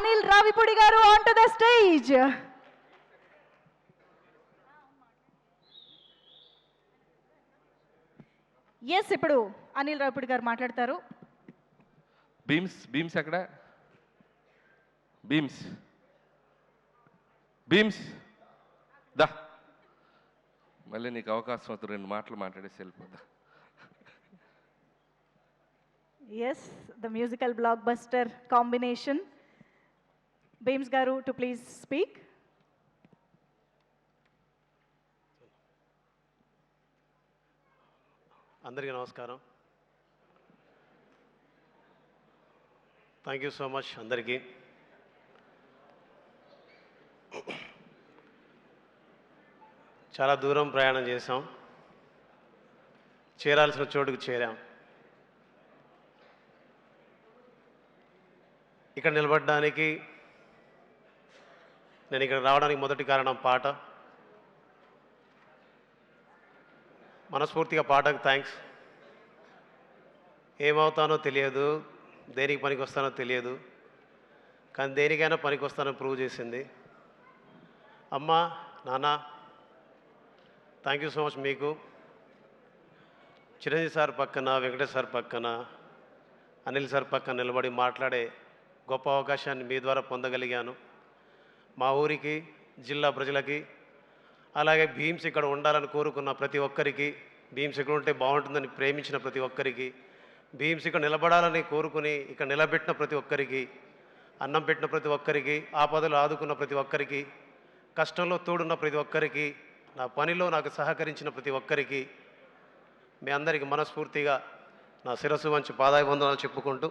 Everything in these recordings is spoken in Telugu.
Anil Ravipudi garu onto the stage. Yes, ఇప్పుడు అనిల్ రావిపూడి గారు మాట్లాడతారు. బీమ్స్ ఎక్కడ? బీమ్స్ దా, మళ్ళీ నీకు అవకాశం అవుతుంది, 2 మాటలు మాట్లాడేసి వెళ్ళిపోద్దా. Yes, the musical blockbuster combination. Beams garu to please speak. అందరికీ నమస్కారం. థ్యాంక్ యూ సో మచ్ అందరికీ. చాలా దూరం ప్రయాణం చేసాం, చేరాల్సిన చోటుకు చేరాం. ఇక్కడ నిలబడడానికి, నేను ఇక్కడ రావడానికి మొదటి కారణం పాట. మనస్ఫూర్తిగా పాటకు థ్యాంక్స్. ఏమవుతానో తెలియదు, దేనికి పనికి వస్తానో తెలియదు, కానీ దేనికైనా పనికి వస్తానో ప్రూవ్ చేసింది. అమ్మ, నాన్న, థ్యాంక్ యూ సో మచ్. మీకు చిరంజీవి సార్ పక్కన, వెంకటేష్ సార్ పక్కన, అనిల్ సార్ పక్కన నిలబడి మాట్లాడే గొప్ప అవకాశాన్ని మీ ద్వారా పొందగలిగాను. మా ఊరికి, జిల్లా ప్రజలకి, అలాగే భీమ్స్ ఇక్కడ ఉండాలని కోరుకున్న ప్రతి ఒక్కరికి, భీమ్స్ ఇక్కడ ఉంటే బాగుంటుందని ప్రేమించిన ప్రతి ఒక్కరికి, భీమ్స్ ఇక్కడ నిలబడాలని కోరుకుని ఇక్కడ నిలబెట్టిన ప్రతి ఒక్కరికి, అన్నం పెట్టిన ప్రతి ఒక్కరికి, ఆపదలు ఆదుకున్న ప్రతి ఒక్కరికి, కష్టంలో తోడున్న ప్రతి ఒక్కరికి, నా పనిలో నాకు సహకరించిన ప్రతి ఒక్కరికి, మీ అందరికీ మనస్ఫూర్తిగా నా శిరస్సు వంచి పాదాభివందనాలు చెప్పుకుంటూ,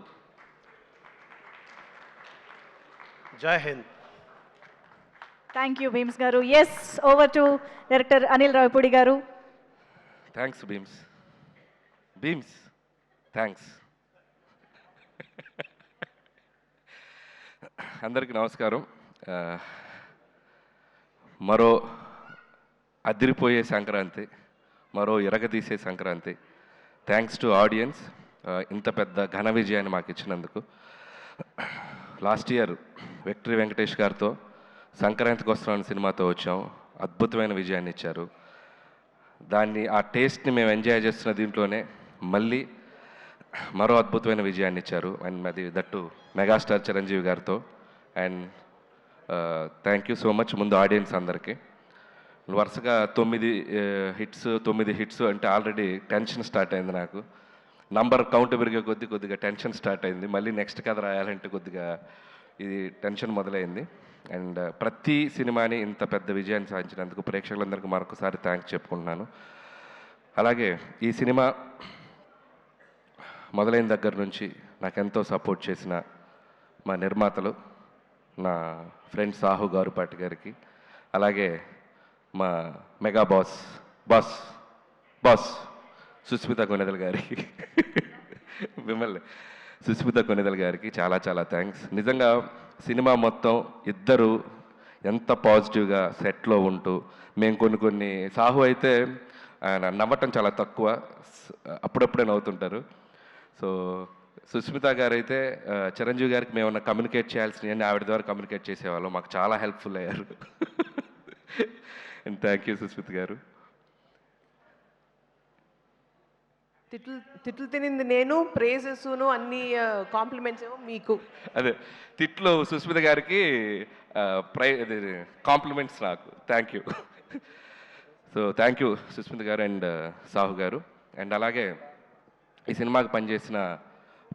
జై Hind. Thank you, Beams garu. Yes, over to Director Anil Ravipudi garu. Thanks Bheems thanks. అందరికీ నమస్కారం. మరో అదిరిపోయే సంక్రాంతి, మరో ఇరగదీసే సంక్రాంతి. థ్యాంక్స్ టు ఆడియన్స్, ఇంత పెద్ద ఘన విజయాన్ని మాకు ఇచ్చినందుకు. లాస్ట్ ఇయర్ విక్టరీ వెంకటేష్ గారితో సంక్రాంతికి వస్తున్నాం సినిమాతో వచ్చాం, అద్భుతమైన విజయాన్ని ఇచ్చారు. దాన్ని, ఆ టేస్ట్ని మేము ఎంజాయ్ చేస్తున్న దీంట్లోనే మళ్ళీ మరో అద్భుతమైన విజయాన్ని ఇచ్చారు. అండ్ అది దట్టు మెగాస్టార్ చిరంజీవి గారితో. And thank you so much ముందు ఆడియన్స్ అందరికీ. వరుసగా 9 హిట్స్ అంటే ఆల్రెడీ టెన్షన్ స్టార్ట్ అయింది నాకు. నంబర్ కౌంట్ పెరిగే కొద్దిగా టెన్షన్ స్టార్ట్ అయింది. మళ్ళీ నెక్స్ట్ కథ రాయాలంటే కొద్దిగా ఇది టెన్షన్ మొదలైంది. అండ్ ప్రతి సినిమాని ఇంత పెద్ద విజయాన్ని సాధించినందుకు ప్రేక్షకులందరికీ మరొకసారి థ్యాంక్స్ చెప్పుకుంటున్నాను. అలాగే ఈ సినిమా మొదలైన దగ్గర నుంచి నాకెంతో సపోర్ట్ చేసిన మా నిర్మాతలు, నా ఫ్రెండ్ సాహు గారుపాటి గారికి, అలాగే మా మెగా బాస్ సుస్మిత కొనెదల గారికి, మిమ్మల్ని సుస్మిత కొనెదల గారికి చాలా థ్యాంక్స్. నిజంగా సినిమా మొత్తం ఇద్దరు ఎంత పాజిటివ్గా సెట్లో ఉంటూ, మేము కొన్ని సాహు అయితే ఆయన నవ్వటం చాలా తక్కువ, అప్పుడప్పుడే నవ్వుతుంటారు. సో సుస్మిత గారు అయితే చిరంజీవి గారికి మేమన్నా కమ్యూనికేట్ చేయాల్సినవన్నీ ఆవిడ ద్వారా కమ్యూనికేట్ చేసేవాళ్ళం. మాకు చాలా హెల్ప్ఫుల్ అయ్యారు. అండ్ థ్యాంక్ యూ సుస్మిత గారు. తిట్లు తినింది నేను, ప్రేజెస్ను అన్ని కాంప్లిమెంట్స్ ఏమో మీకు. అదే తిట్లు సుస్మిత గారికి, కాంప్లిమెంట్స్ నాకు. Thank you. So thank you Susmitha గారు అండ్ సాహు గారు. అండ్ అలాగే ఈ సినిమాకి పనిచేసిన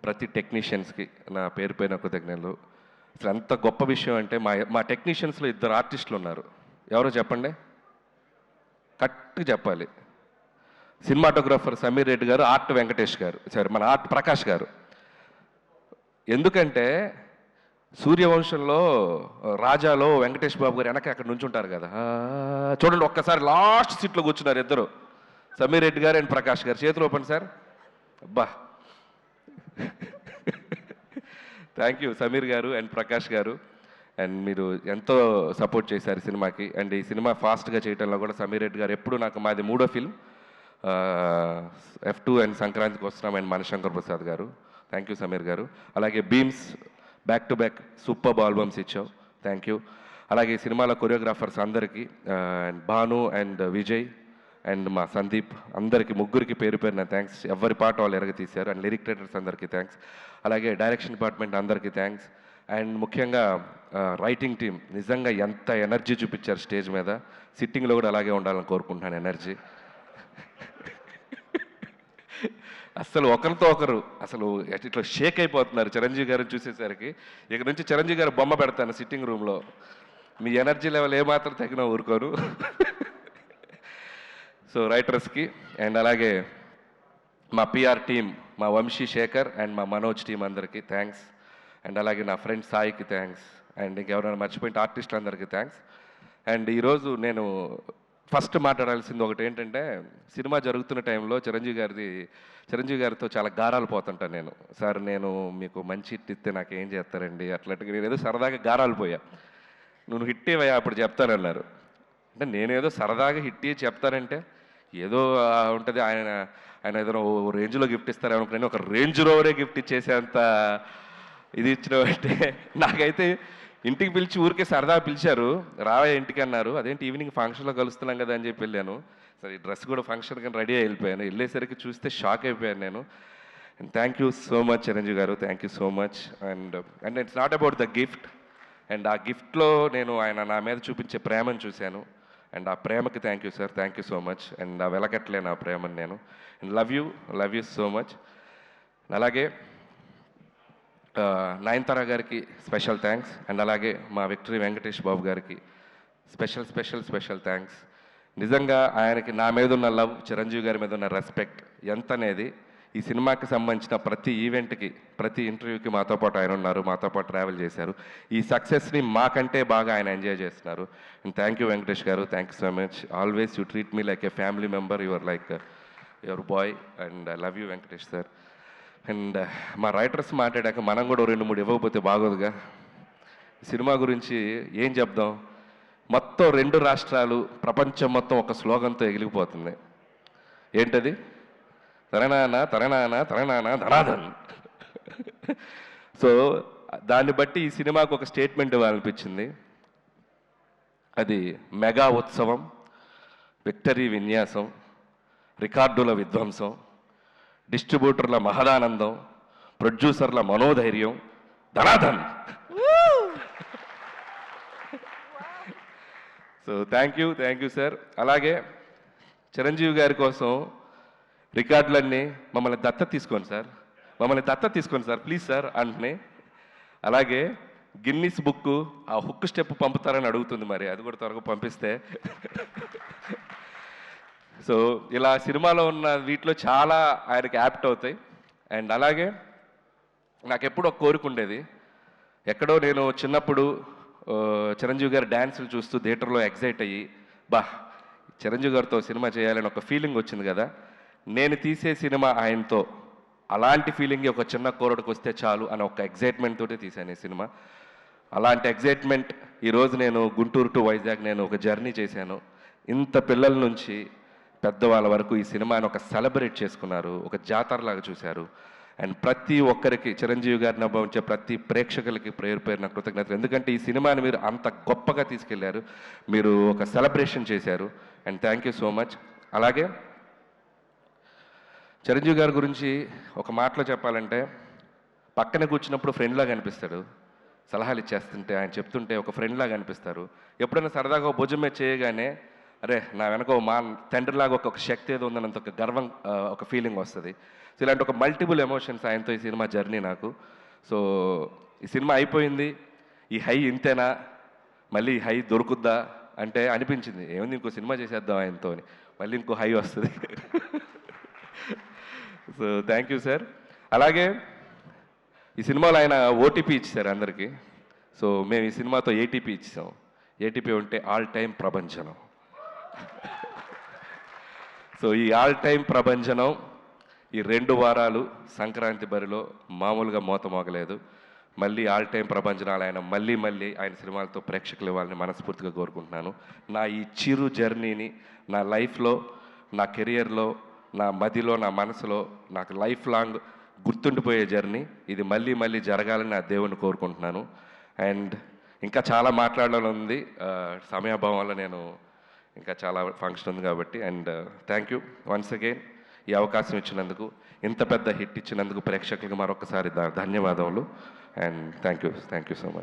ప్రతి టెక్నీషియన్స్కి నా పేరు కృతజ్ఞతలు. అసలు ఎంత గొప్ప విషయం అంటే మా టెక్నీషియన్స్లో 2 ఆర్టిస్టులు ఉన్నారు. ఎవరో చెప్పండి, కరెక్ట్గా చెప్పాలి. సినిమాటోగ్రాఫర్ సమీర్ రెడ్డి గారు, ఆర్ట్ వెంకటేష్ గారు, సారీ మన ఆర్ట్ ప్రకాష్ గారు. ఎందుకంటే సూర్యవంశంలో రాజాలో వెంకటేష్ బాబు గారు వెనక అక్కడ నుంచి ఉంటారు కదా, చూడండి ఒక్కసారి లాస్ట్ సీట్లో కూర్చున్నారు ఇద్దరు, సమీర్ రెడ్డి గారు అండ్ ప్రకాష్ గారు. చేతులు ఓపెన్ సార్. అబ్బా, థ్యాంక్ యూ సమీర్ గారు అండ్ ప్రకాష్ గారు. అండ్ మీరు ఎంతో సపోర్ట్ చేశారు సినిమాకి. అండ్ ఈ సినిమా ఫాస్ట్గా చేయడంలో కూడా సమీర్ రెడ్డి గారు ఎప్పుడు నాకు, మాది 3వ ఫిల్మ్ F2 అండ్ సంక్రాంతికి వస్తున్నాం అండ్ మనశంకర్ ప్రసాద్ గారు. థ్యాంక్ యూ సమీర్ గారు. అలాగే Bheems back to back super albums ఇచ్చావు, థ్యాంక్ యూ. అలాగే ఈ సినిమాలో కొరియోగ్రాఫర్స్ అందరికీ భాను అండ్ విజయ్ అండ్ మా సందీప్ అందరికీ ముగ్గురికి పేరు పేరున థ్యాంక్స్. ఎవరి పాట వాళ్ళు ఎరగ తీశారు. అండ్ లిరిక్ రైటర్స్ అందరికీ థ్యాంక్స్. అలాగే డైరెక్షన్ డిపార్ట్మెంట్ అందరికీ థ్యాంక్స్. అండ్ ముఖ్యంగా రైటింగ్ టీం నిజంగా ఎంత ఎనర్జీ చూపించారు స్టేజ్ మీద. సిట్టింగ్లో కూడా అలాగే ఉండాలని కోరుకుంటున్నాను ఎనర్జీ. అసలు ఒకరితో ఒకరు అసలు ఇట్లా షేక్ అయిపోతున్నారు చిరంజీవి గారిని చూసేసరికి. ఇక నుంచి చిరంజీవి గారు బొమ్మ పెడతాను సిట్టింగ్ రూమ్లో. మీ ఎనర్జీ లెవెల్ ఏమాత్రం తగిన ఊరుకోరు. సో రైటర్స్కి అండ్ అలాగే మా పిఆర్ టీం, మా వంశీ శేఖర్ అండ్ మా మనోజ్ టీం అందరికీ థ్యాంక్స్. అండ్ అలాగే నా ఫ్రెండ్ సాయికి థ్యాంక్స్. అండ్ ఇంకెవరైనా మర్చిపోయిన ఆర్టిస్టులు అందరికీ థ్యాంక్స్. అండ్ ఈరోజు నేను ఫస్ట్ మాట్లాడాల్సింది ఒకటి ఏంటంటే, సినిమా జరుగుతున్న టైంలో చిరంజీవి గారితో చాలా గారాలు పోతుంటాను నేను. సార్ నేను మీకు మంచి హిట్ ఇస్తే నాకు ఏం చేస్తారండి అట్లాంటిగా. నేను ఏదో సరదాగా గారాలు పోయా. నువ్వు హిట్ ఇవ్వయా అప్పుడు చెప్తానన్నారు. అంటే నేనేదో సరదాగా హిట్ ఇచ్చి చెప్తానంటే ఏదో ఉంటుంది. ఆయన ఏదో రేంజ్లో గిఫ్ట్ ఇస్తారనుకున్నాను. ఒక రేంజ్ రోవరే గిఫ్ట్ ఇచ్చేసేంత ఇది ఇచ్చినవంటే నాకైతే ఇంటికి పిలిచి ఊరికే సరదా పిలిచారు, రావే ఇంటికి అన్నారు. అదేంటి ఈవినింగ్ ఫంక్షన్లో కలుస్తున్నాం కదా అని చెప్పి వెళ్ళాను. సరే ఈ డ్రెస్ కూడా ఫంక్షన్ కానీ రెడీ అయి వెళ్ళిపోయాను. వెళ్ళేసరికి చూస్తే షాక్ అయిపోయాను నేను. And thank you so much Chiranjeevi garu, thank you so much. And it's not about the gift. అండ్ ఆ గిఫ్ట్లో నేను ఆయన నా మీద చూపించే ప్రేమను చూశాను. అండ్ ఆ ప్రేమకి thank you sir, thank you so much. And ఆ వెలకట్లేను ఆ ప్రేమను నేను. And love you so much. అలాగే నయనతార గారికి స్పెషల్ థ్యాంక్స్. అండ్ అలాగే మా విక్టరీ వెంకటేష్ బాబు గారికి స్పెషల్ థ్యాంక్స్. నిజంగా ఆయనకి నా మీద ఉన్న లవ్, చిరంజీవి గారి మీద ఉన్న రెస్పెక్ట్ ఎంత అనేది ఈ సినిమాకి సంబంధించిన ప్రతి ఈవెంట్కి, ప్రతి ఇంటర్వ్యూకి మాతో పాటు ఆయన ఉన్నారు, మాతో పాటు ట్రావెల్ చేశారు. ఈ సక్సెస్ని మాకంటే బాగా ఆయన ఎంజాయ్ చేస్తున్నారు. అండ్ థ్యాంక్ యూ వెంకటేష్ గారు, thank you so much. Always you treat me like A family member. Your like your boy. And I love you Venkatesh sir. And మా రైటర్స్ మాట్లాడాక మనం కూడా 2-3 ఇవ్వకపోతే బాగోదుగా. సినిమా గురించి ఏం చెప్దాం. మొత్తం 2 రాష్ట్రాలు, ప్రపంచం మొత్తం ఒక స్లోగన్తో ఎగిలిపోతుంది. ఏంటది? తరణాన తరణాన తరణాన ధనాధన్. సో దాన్ని బట్టి ఈ సినిమాకు ఒక స్టేట్మెంట్ ఇవ్వాలనిపించింది. అది మెగా ఉత్సవం, విక్టరీ విన్యాసం, రికార్డుల విధ్వంసం, డిస్ట్రిబ్యూటర్ల మహదానందం, ప్రొడ్యూసర్ల మనోధైర్యం, ధనాధన్. So thank you sir. అలాగే చిరంజీవి గారి కోసం రికార్డులన్నీ మమ్మల్ని దత్తత తీసుకోండి సార్ ప్లీజ్ సార్ అంటున్నాయి. అలాగే గిన్నిస్ బుక్ ఆ హుక్ స్టెప్ పంపుతారని అడుగుతుంది, మరి అది కూడా త్వరగా పంపిస్తే. సో ఇలా సినిమాలో ఉన్న వీటిలో చాలా ఆయనకి యాప్ట్ అవుతాయి. అండ్ అలాగే నాకు ఎప్పుడూ ఒక కోరిక ఉండేది. ఎక్కడో నేను చిన్నప్పుడు చిరంజీవి గారి డ్యాన్సులు చూస్తూ థియేటర్లో ఎగ్జైట్ అయ్యి చిరంజీవి గారితో సినిమా చేయాలని ఒక ఫీలింగ్ వచ్చింది కదా. నేను తీసే సినిమా ఆయనతో అలాంటి ఫీలింగ్ ఒక చిన్న కోరడికి వస్తే చాలు అని ఒక ఎగ్జైట్మెంట్ తోటి తీశాను ఈ సినిమా. అలాంటి ఎగ్జైట్మెంట్ ఈరోజు నేను గుంటూరు టు వైజాగ్ నేను ఒక జర్నీ చేశాను. ఇంత పిల్లల నుంచి పెద్దవాళ్ళ వరకు ఈ సినిమాని ఒక సెలబ్రేట్ చేసుకున్నారు, ఒక జాతరలాగా చూశారు. అండ్ ప్రతి ఒక్కరికి చిరంజీవి గారిని అనుభవించే ప్రతి ప్రేక్షకులకి పేరున కృతజ్ఞతలు. ఎందుకంటే ఈ సినిమాని మీరు అంత గొప్పగా తీసుకెళ్లారు, మీరు ఒక సెలబ్రేషన్ చేశారు. And thank you so much. అలాగే చిరంజీవి గారి గురించి ఒక మాటలో చెప్పాలంటే, పక్కన కూర్చున్నప్పుడు ఫ్రెండ్లాగా అనిపిస్తాడు, సలహాలు ఇచ్చేస్తుంటే ఆయన చెప్తుంటే ఒక ఫ్రెండ్లాగా అనిపిస్తారు. ఎప్పుడైనా సరదాగా భుజం మీద చేయగానే అరే నా వెనక మా తండ్రిలాగా ఒక శక్తి ఏదో ఉందన్నంత ఒక గర్వం, ఒక ఫీలింగ్ వస్తుంది. సో ఇలాంటి ఒక మల్టిపుల్ ఎమోషన్స్ ఆయనతో ఈ సినిమా జర్నీ నాకు. సో ఈ సినిమా అయిపోయింది, ఈ హై ఇంతేనా, మళ్ళీ ఈ హై దొరుకుద్దా అంటే అనిపించింది ఏముంది ఇంకో సినిమా చేసేద్దాం ఆయనతో అని, మళ్ళీ ఇంకో హై వస్తుంది. So thank you sir. అలాగే ఈ సినిమాలో ఆయన ఓటీపీ ఇచ్చారు అందరికీ. సో మేము ఈ సినిమాతో ఏటీపీ ఇచ్చాం. ఏటీపీ ఉంటే ఆల్ టైమ్ ప్రభంజనం. సో ఈ ఆల్ టైమ్ ప్రభంజనం ఈ 2 వారాలు సంక్రాంతి బరిలో మామూలుగా మోతమోగలేదు. మళ్ళీ ఆల్ టైమ్ ప్రభంజనాలు ఆయన మళ్ళీ ఆయన సినిమాలతో ప్రేక్షకులు ఇవ్వాలని మనస్ఫూర్తిగా కోరుకుంటున్నాను. నా ఈ చిరు జర్నీని నా లైఫ్లో, నా కెరియర్లో, నా మదిలో, నా మనసులో నాకు లైఫ్ లాంగ్ గుర్తుండిపోయే జర్నీ. ఇది మళ్ళీ మళ్ళీ జరగాలని నా దేవుణ్ణి కోరుకుంటున్నాను. అండ్ ఇంకా చాలా మాట్లాడాలని ఉంది, సమయాభావం వల్ల నేను ఇంకా చాలా ఫంక్షన్ ఉంది కాబట్టి. And thank you once again ఈ అవకాశం ఇచ్చినందుకు, ఇంత పెద్ద హిట్ ఇచ్చినందుకు ప్రేక్షకులకు మరొకసారి ధన్యవాదములు. And thank you so much.